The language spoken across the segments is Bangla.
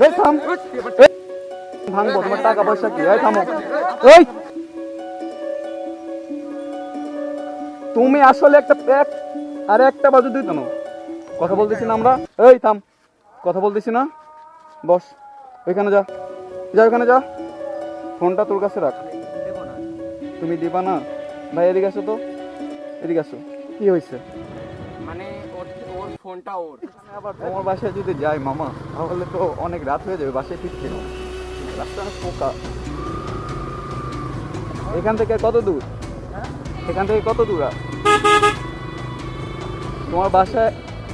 এই থাম, ভাঙবো তোমার টাকা পয়সা কি? এই থামো, এই তুমি আসলে একটা প্যাক আর একটা বাজু দিত না। কথা বলতেছি না আমরা, এই থাম, কথা বলতেছি না, বস ওইখানে যা, যা ওইখানে যা, ফোনটা তোর কাছে রাখ। তুমি দিবা না? ভাই এদিকে আসো তো, এদিকে আসো। কি হয়েছে? মানে ওর ফোনটা ওর। আবার তোমার বাসায় যদি যাই মামা, তাহলে তো অনেক রাত হয়ে যাবে, বাসায় ঠিক ছিল রাস্তা অনেক পোকা। এখান থেকে কত দূর? এখান থেকে কত দূর? আর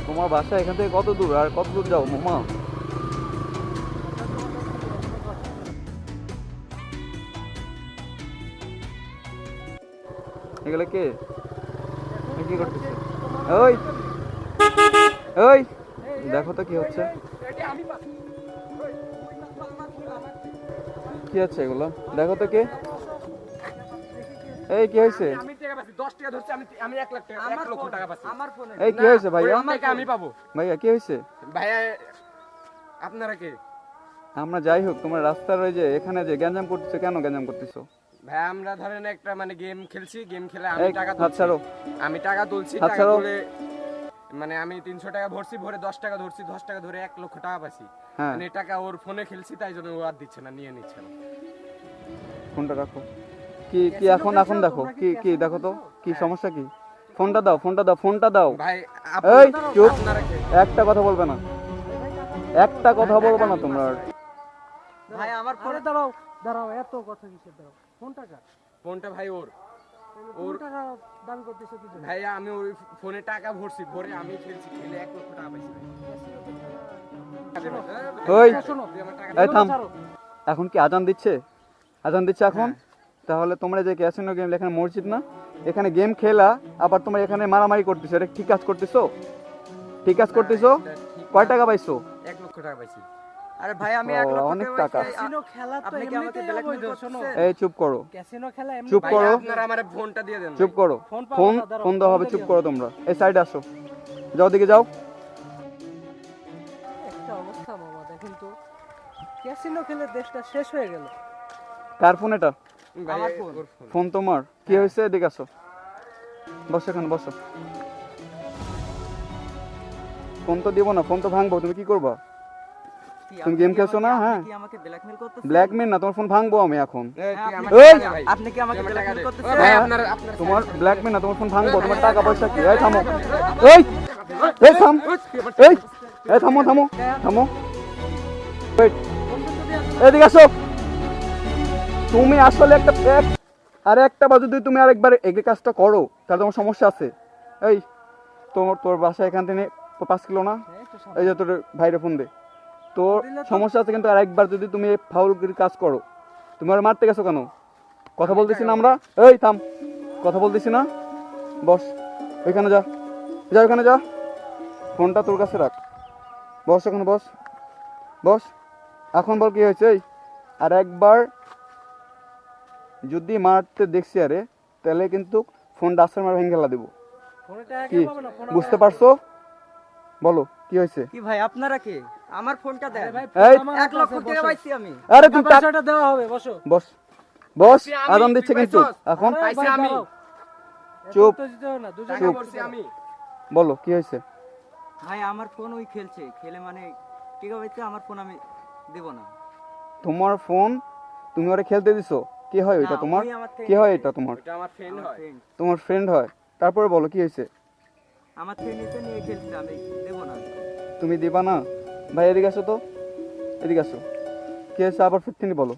তোমার বাসায় এখান থেকে কত দূর? আর কত দূর যাও মামা? এগুলো কে? কি করতেছে? ওই ওই দেখো তো কি হচ্ছে, কি হচ্ছে এগুলো, দেখো তো কে? এই কি হয়েছে? আমি টাকা পাচ্ছি 10 টাকা ধরছি, আমি 1 লাখ টাকা 1 লক্ষ টাকা পাচ্ছি আমার ফোনে। এই কি হয়েছে ভাইয়া? আমার টাকা আমি পাবো। ভাইয়া কি হয়েছে? ভাইয়া আপনারা কে? আমরা যাই হোক, তোমার রাস্তার ওই যে এখানে যে গ্যাঞ্জাম করতেছো, কেন গ্যাঞ্জাম করতেছো? ভাই আমরা ধরেন একটা মানে গেম খেলছি, গেম খেলে এই, আমি টাকা হাত তুলছি, ছাড়ো। আমি টাকা তুলছি, হাত টাকা ছাড়ো। তুলে মানে আমি 300 টাকা ভরছি, ভরে 10 টাকা ধরছি, 10 টাকা ধরে 1 লক্ষ টাকা পাচ্ছি। হ্যাঁ, মানে টাকা ওর ফোনে খেলছি, তাই জন্য ও আর দিচ্ছে না, নিয়ে নিচ্ছে না। ফোনটা রাখো। কি কি এখন এখন দেখো, কি কি দেখো তো, কি সমস্যা কি? ফোনটা দাও, ফোনটা দাও, ফোনটা দাও। ভাই এই চুপ, আপনারা কে? একটা কথা বলবে না, একটা কথা বলবে না তোমরা আর। ভাই আমার ফোনে দাঁড়াও দাঁড়াও, এত কথা কিসের? দাঁড়াও, ফোন টাকা ফোনটা ভাই ওর। ওর টাকা দান করতেছে কি জন্য? ভাইয়া আমি ওই ফোনে টাকা ভরছি, ভরে আমি খেলছি, খেলে 1 লক্ষ টাকা পাইছি ভাই। ওই শোনো, তুই আমার টাকা এই থাম, ছাড়ো। এখন কি আজান দিচ্ছে? আজান দিচ্ছে এখন? তাহলে তোমরা যে ক্যাসিনো গেম, এখানে মসজিদ না, এখানে গেম খেলা, আবার তোমরা এখানে মারামারি করতেছো, এটা ঠিক কাজ করতেছো? ঠিক কাজ করতেছো? কয় টাকা পাইছো? 1 লক্ষ টাকা পাইছি। আরে ভাই আমি ও, 1 লক্ষ অনেক টাকা টাকা। ক্যাসিনো খেলা তো আপনি কি আমাকে এমনিতেই ব্ল্যাকমেল অবৈধ, করছেন? শোনো। এই চুপ করো, ক্যাসিনো খেলা এমনি চুপ ভাই করো। আপনারা আমার ফোনটা দিয়ে দেন। চুপ করো, ফোন পাবো ফোন না, দাঁড়াও, ফোন দেওয়া হবে, ফোন চুপ দিও। করো তোমরা। এই সাইডে আসো, যাও দিকে যাও। একটা অবস্থা মামা, দেখেন তো, ক্যাসিনো খেলে দেশটা শেষ হয়ে গেল। কার ফোন এটা? ভাই আমার ফোন। ওর ফোন। ফোন তোমার? কি হয়েছে? এদিকে আসো, বসো এখানে বসো। ফোন তো দিব না, ফোন তো ভাঙবো। তুমি কি করবা? তুমি গেম খেলছো না? হ্যাঁ, কি আমাকে ব্ল্যাকমেল করতেছেন? ব্ল্যাকমেল না, তোমার ফোন ভাঙবো আমি এখন। এই তুই আমার এই! টাকা দে ভাই। আপনি কি আমাকে তুই আমার টাকা ব্ল্যাকমেল দে। করতেছেন? ভাই হ্যাঁ। আপনারা তোমার ব্ল্যাকমেল না, তোমার ফোন ভাঙবো। তোমার টাকা পয়সা কি? এই থামো, এই এই থাম, এই এই থামো থামো থামো, ওয়েট, এদিকে আসো। তুমি আসলে একটা প্যাক আর একটা বাজু যদি তুমি আরেকবার এই কাজটা করো, তাহলে তোমার সমস্যা আছে। এই তোর বাসা এখান থেকে 5 কিলো না? এই যে তোর ভাইরে ফোন দে, তোর সমস্যা আছে। কিন্তু আরেকবার যদি তুমি ফাউলগিরি কাজ করো, তুমি আর মারতে গেছো কেন? কথা বলতেছি না আমরা, এই থাম, কথা বলতেছি না, বস ওইখানে যা, যা ওইখানে যা, ফোনটা তোর কাছে রাখ, বস ওখানে বস, বস। এখন বল কি হয়েছে? এই আর একবার যদি মারতে দেখছি আরে, তাহলে কিন্তু ফোনটা আসার মার ভেঙে ফেলা দেবো। ফোনে টাকা কি কে পাবে না? ফোন বুঝতে পারছো? বলো কি হয়েছে? কি ভাই আপনারা কে? আমার ফোনটা দেন। এই 1 লক্ষ টাকা পাইছি আমি। আরে তুই পয়সাটা দেওয়া হবে, বসো। বস, বস আমি, আজান তুই দিচ্ছে কিন্তু পাইছস? এখন। আরে পাইছি ভাই, আমি। দাঁড়াও। চুপ। এত উত্তেজিত হও না, দুজন টাকা চুপ। ভরছি আমি। বলো কি হয়েছে? ভাই আমার ফোন ওই খেলছে, খেলে মানে টিকা পাইছে, আমার ফোন আমি দেব না। তোমার ফোন তুমি ওরে খেলতে দিছো? কি হয় ওইটা না, তোমার? ওই আমার থেকে কি হয় নিছে। এটা তোমার? ওটা আমার ফ্রেন্ড আমার হয়। friend। তোমার ফ্রেন্ড হয়? তারপরে বলো কি হয়েছে? আমার থেকে নিচে নিয়ে খেলছে, আমি দেব না। তুমি দিবা না? ভাই এদিকে আসো তো, এদিকে আসো। কি হয়েছে আবার ফিরতিনি বলো।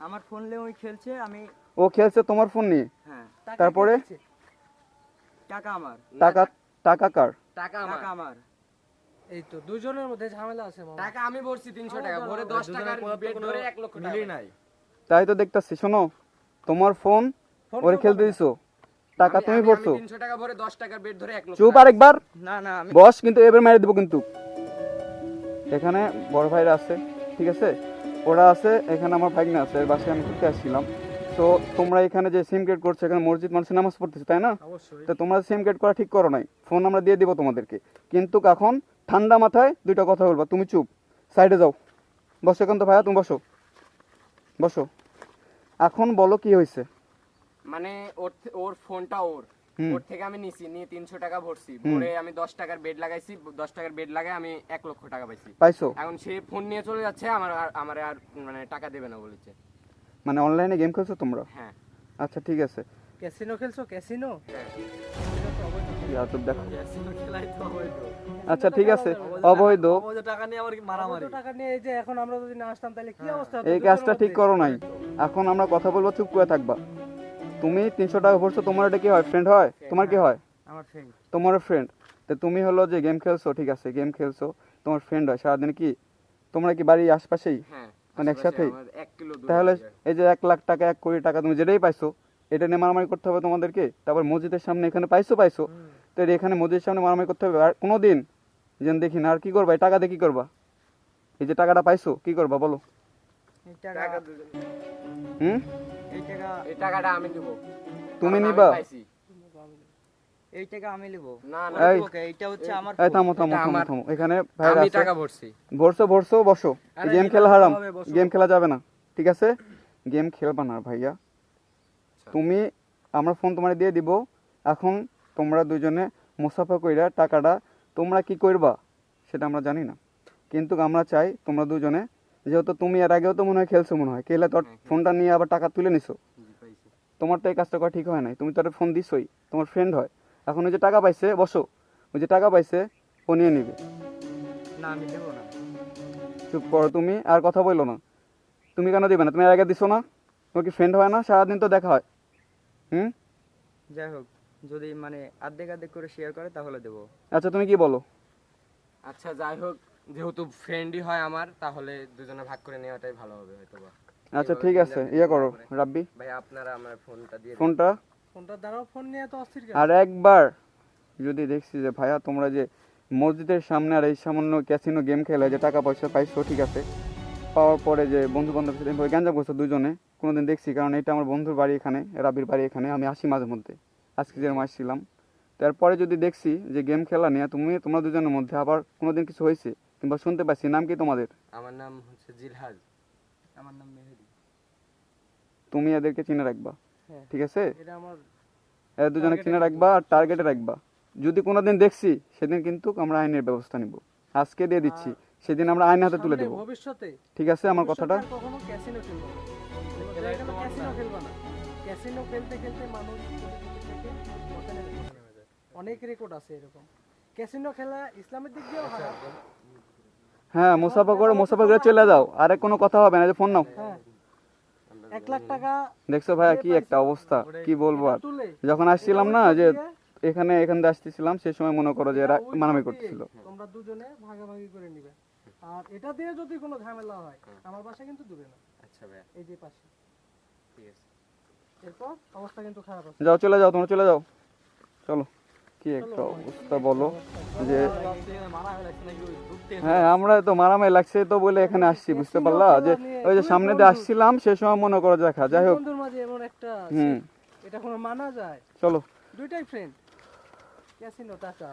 আমার ফোন নিয়ে ওই খেলছে, আমি ও খেলছে তোমার ফোন নিয়ে? হ্যাঁ, তারপরে? টাকা আমার, টাকা? টাকা কার? টাকা আমার। টাকা আমার। এই তো দুজনের মধ্যে ঝামেলা আছে মামা। টাকা আমি ভরছি 300 টাকা, ভরে 10 টাকার বেড ধরে 1 লক্ষ টাকা মিলি নাই। তাই তো দেখতাছি। শোনো, তোমার ফোন ওরে খেলতে দিছো, টাকা তুমি ভরছো। 300 টাকা ভরে 10 টাকার বেড ধরে 1 লক্ষ চুপ টাকা। আরেকবার, না না, আমি বস কিন্তু এবার মেরে দিব কিন্তু। এখানে বড় ভাইরা আছে, ঠিক আছে, ওরা আছে এখানে, আমার ভাগ্নে আছে, এর বাসায় আমি ঘুরতে আসছিলাম। তো তোমরা এখানে যে সিম ক্রিয়েট করছো, এখানে মসজিদ মানুষের নামাজ পড়তেছে তাই না? অবশ্যই। তো তোমরা সিম ক্রিয়েট করা ঠিক করো নাই, ফোন আমরা দিয়ে দিব তোমাদেরকে। কিন্তু এখন ঠান্ডা মাথায় দুইটা কথা বলবা, তুমি চুপ, সাইডে যাও। বসো এখন তো ভাইয়া, তুমি বসো বসো। এখন বলো কি হয়েছে? মানে ওর ফোনটা ওর হুম। ওর থেকে আমি নিছি, নিয়ে 300 টাকা ভরছি, ভরে আমি 10 টাকার বেড লাগাইছি, 10 টাকার বেড লাগাই আমি 1 লক্ষ টাকা পাইছি। পাইছো? এখন সে ফোন নিয়ে চলে যাচ্ছে, আমার আর মানে টাকা দেবে না বলেছে। মানে অনলাইনে গেম খেলছো তোমরা? হ্যাঁ আচ্ছা ঠিক আছে। ক্যাসিনো খেলছো? ক্যাসিনো ইয়াতুব দেখো। ক্যাসিনো খেলাই তো অবৈধ। আচ্ছা ঠিক আছে, অবৈধ। অবৈধ টাকা নিয়ে আবার কি মারামারি। কত টাকা নিয়ে এই যে এখন আমরা যদি না আসতাম তাহলে কি অবস্থা হতো? এই কাজটা ঠিক করো নাই। এখন আমরা কথা বলবো, চুপ করে থাকবা। তুমি 300 টাকা ভরছো, তোমার এটা কি হয়? ফ্রেন্ড হয়? তোমার কি হয়? আমার ফ্রেন্ড। তোমার ফ্রেন্ড। তো তুমি হলো যে গেম খেলছো, ঠিক আছে, গেম খেলছো, তোমার ফ্রেন্ড হয় সারাদিন কি? তোমরা কি বাড়ির আশপাশেই? হ্যাঁ মানে একসাথেই? 1 কিলো দূর। তাহলে এই যে 1 লাখ টাকা, 1 কোটি টাকা তুমি যেটাই পাইছো, এটা নিয়ে মারামারি করতে হবে তোমাদেরকে? তারপর মসজিদের সামনে এখানে পাইছো, তো এখানে মসজিদের সামনে মারামারি করতে হবে? আর কোনোদিন যেন দেখি না। আর কি করবা এই টাকা দিয়ে? কি করবা? এই যে টাকাটা পাইছো কি করবা বলো? এই টাকা টাকা দুজন। হুম? এই টাকাটা আমি দেব। তুমি কারণ আমি নিবা? পাইছি। এই টাকা আমি নেব। না না এই, ওকে, এইটা হচ্ছে আমার এই ফোন। থামো থামো এটা থামো আমার। থামো। এখানে ভাই আমি আছে, টাকা ভরছি। ভরছো বসো। আরে গেম এটা খেলা হারাম, হবে, বসো। গেম খেলা যাবে না, ঠিক আছে? গেম খেলবা না ভাইয়া। তুমি, আমরা ফোন তোমার দিয়ে দিব। এখন তোমরা দুজনে মুসাফা কইরা টাকাটা তোমরা কি করবা সেটা আমরা জানি না, কিন্তু আমরা চাই তোমরা দুজনে, যেহেতু তুমি এর আগেও তো মনে হয় খেলছো, মনে হয় খেলে তোর ফোনটা নিয়ে আবার টাকা তুলে নিছো। তোমার তো এই কাজটা করা ঠিক হয় নাই। তুমি তো ওর ফোন দিছোই, তোমার ফ্রেন্ড হয়। এখন ওই যে টাকা পাইছে, বসো, ওই যে টাকা পাইছে ও নিয়ে নিবে। না আমি দেব না। চুপ করো তুমি, আর কথা বললো না। তুমি কেন দিবে না? তুমি এর আগে দিছো না? তোমার কি ফ্রেন্ড হয় না? সারাদিন তো দেখা হয়। হুম? যাই হোক, যদি মানে অর্ধেক অর্ধেক করে শেয়ার করে তাহলে দেব। আচ্ছা তুমি কি বলো? আচ্ছা যাই হোক, যেহেতু ফ্রেন্ডই হয় আমার, তাহলে দুজনে ভাগ করে নেওয়াটাই ভালো হবে হয়তো বা। আচ্ছা ঠিক আছে, ইয়ে করো রাব্বি, ভাই আপনারা আমার ফোনটা দিয়ে দিন। ফোনটা। ফোনটার দ্বারাও ফোন নিয়ে তো অস্থির কেন? আর একবার যদি দেখছি যে ভাইয়া তোমরা যে মসজিদের সামনে আর এই সামান্য ক্যাসিনো গেম খেলে যে টাকা পয়সা পাইছো, ঠিক আছে, পাওয়ার পরে যে বন্ধু বান্ধব সাথে গ্যাঞ্জাম করছো দুজনে, কোনোদিন দেখছি? কারণ এটা আমার বন্ধুর বাড়ি এখানে, রাবির বাড়ি এখানে, আমি আসি মাঝে মধ্যে, আজকে যেরকম আসছিলাম। তারপরে যদি দেখছি যে গেম খেলা নিয়ে তোমরা দুজনের মধ্যে আবার কোনোদিন কিছু হয়েছে কিংবা শুনতে পাচ্ছি, নাম কি তোমাদের? আমার নাম হচ্ছে জিলহাজ। আমার নাম মেহেদি। তুমি এদেরকে চিনে রাখবা, হ্যাঁ। ঠিক আছে? এটা আমার এরা দুজনে চিনে রাখবা আর টার্গেটে রাখবা। যদি কোনোদিন দেখছি সেদিন কিন্তু আমরা আইনের ব্যবস্থা নিব। আজকে দিয়ে দিচ্ছি, সেদিন আমরা আইন হাতে তুলে সামনে দেবো, ভবিষ্যতে ঠিক আছে আমার কথাটা? ভবিষ্যতে আর কখনো ক্যাসিনো খেলবো না। ক্যাসিনো খেলবো না। ক্যাসিনো খেলতে খেলতে মানুষ থেকে পতনে নেমে যায়। অনেক রেকর্ড আছে এরকম। ক্যাসিনো খেলা ইসলামের দিক দিয়েও হারাম। হ্যাঁ, মুসাফা করে চলে যাও, আরে কোনো কথা হবে না, যে ফোন নাও। হ্যাঁ, 1 লাখ টাকা দেখছো ভাইয়া কি একটা অবস্থা, কি বলবো আর। তুলে যখন আসছিলাম না, যে এখান দিয়ে আসতেছিলাম, সে সময় মনে করো যে এরা মারামারি করতেছিল। তোমরা দুজনে ভাগাভাগি করে নিবে। আর এটা দিয়ে যদি কোনো ঝামেলা হয়, আমার বাসা কিন্তু দূরে না, আচ্ছা ভাই এই যে পাশে। ঠিক আছে। এরপর অবস্থা কিন্তু খারাপ আছে। যাও, চলে যাও, তোমরা চলে যাও, চলো। কি একটা অবস্থা বলো যে। মারা হয়ে লাগছে নাকি ওই ঢুকতে। হ্যাঁ, আমরা তো মারামারি লাগছে তো বলে এখানে আসছি, বুঝতে পারলা? যে ওই যে সামনে দিয়ে আসছিলাম, সে সময় মনে করো দেখা, যাই হোক। বন্ধুর মাঝে এমন একটা হুম, এটা কোনো মানা যায়? চলো। দুইটাই ফ্রেন্ড, ক্যাসিনো টাকা।